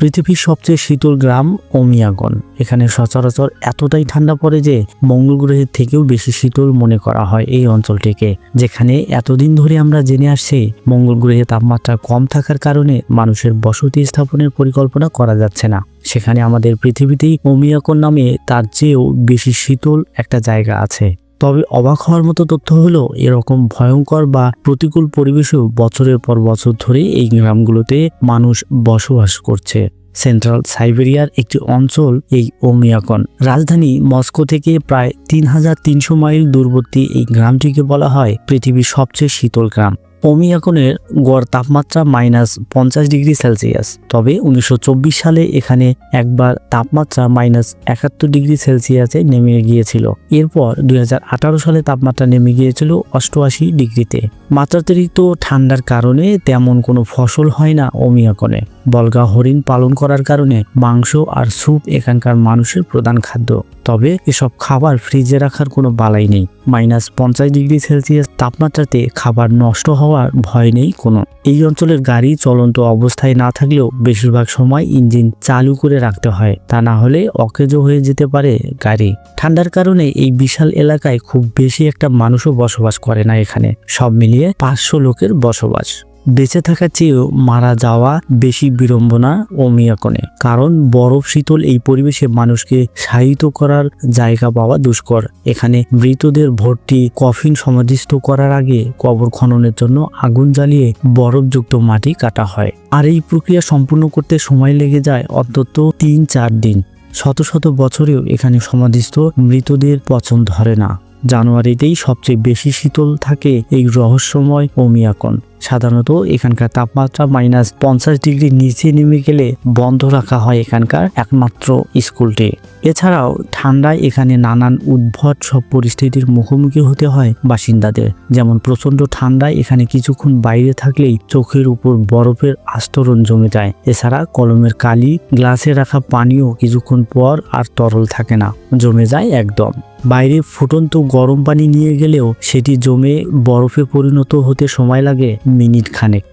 পৃথিবীর সবচেয়ে শীতল গ্রাম ওমিয়াগন। এখানে সচরাচর এতটাই ঠান্ডা পড়ে যে মঙ্গল গ্রহের থেকেও বেশি শীতল মনে করা হয় এই অঞ্চলটিকে। যেখানে এতদিন ধরে আমরা জেনে আসছি মঙ্গল গ্রহে তাপমাত্রা কম থাকার কারণে মানুষের বসতি স্থাপনের পরিকল্পনা করা যাচ্ছে না, সেখানে আমাদের পৃথিবীতেই ওমিয়াগন নামে তার চেয়েও বেশি শীতল একটা জায়গা আছে। তবে অবাক হওয়ার মতো তথ্য হলো এরকম ভয়ঙ্কর বা প্রতিকূল পরিবেশেও বছরের পর বছর ধরে এই গ্রামগুলোতে মানুষ বসবাস করছে। সেন্ট্রাল সাইবেরিয়ার একটি অঞ্চল এই ওমিয়াগন। রাজধানী মস্কো থেকে প্রায় ৩৩০০ মাইল দূরবর্তী এই গ্রামটিকে বলা হয় পৃথিবীর সবচেয়ে শীতল গ্রাম। ওমিয়াগনের গড় তাপমাত্রা -50 ডিগ্রি সেলসিয়াস। তবে 1924 সালে এখানে একবার তাপমাত্রা -71 ডিগ্রি সেলসিয়াসে নেমে গিয়েছিল। এরপর 2018 সালে তাপমাত্রা নেমে গিয়েছিল 88 ডিগ্রিতে। মাত্রাতিরিক্ত ঠান্ডার কারণে তেমন কোনো ফসল হয় না ওমিয়াগনে। বলগা হরিণ পালন করার কারণে মাংস আর স্যুপ এখানকার মানুষের প্রধান খাদ্য। তবে এসব খাবার ফ্রিজে রাখার কোনো বালাই নেই। -50 ডিগ্রি সেলসিয়াস তাপমাত্রাতে খাবার নষ্ট হওয়ার ভয় নেই কোনো। এই অঞ্চলের গাড়ি চলন্ত অবস্থায় না থাকলেও বেশিরভাগ সময় ইঞ্জিন চালু করে রাখতে হয়, তা না হলে অকেজো হয়ে যেতে পারে গাড়ি। ঠান্ডার কারণে এই বিশাল এলাকায় খুব বেশি একটা মানুষও বসবাস করে না। এখানে সব মিলিয়ে 500 লোকের বসবাস। বেঁচে থাকার চেয়েও মারা যাওয়া বেশি বিড়ম্বনা ওমিয়াগনে, কারণ বরফ শীতল এই পরিবেশে মানুষকে শায়িত করার জায়গা পাওয়া দুষ্কর। এখানে মৃতদের ভর্তি কফিন সমাধিস্থ করার আগে কবর খননের জন্য আগুন জ্বালিয়ে বরফযুক্ত মাটি কাটা হয়, আর এই প্রক্রিয়া সম্পূর্ণ করতে সময় লেগে যায় অন্তত 3-4 দিন। শত শত বছরেও এখানে সমাধিস্থ মৃতদের পচন ধরে না। জানুয়ারিতেই সবচেয়ে বেশি শীতল থাকে এই রহস্যময় ওমিয়াগন। সাধারণত এখানকার তাপমাত্রা -50 ডিগ্রির নিচে নেমে গেলে বন্ধ রাখা হয় এখানকার একমাত্র স্কুলটি। এছাড়াও ঠান্ডায় এখানে নানান উদ্ভট সব পরিস্থিতির মুখোমুখি হতে হয় বাসিন্দাদের। যেমন প্রচণ্ড ঠান্ডায় এখানে কিছুক্ষণ বাইরে থাকলেই চোখের উপর বরফের আস্তরণ জমে যায়। এছাড়া কলমের কালি, গ্লাসে রাখা পানিও কিছুক্ষণ পর আর তরল থাকে না, জমে যায় একদম। বাইরে ফুটন্ত গরম পানি নিয়ে গেলেও সেটি জমে বরফে পরিণত হতে সময় লাগে মিনিট খানেক।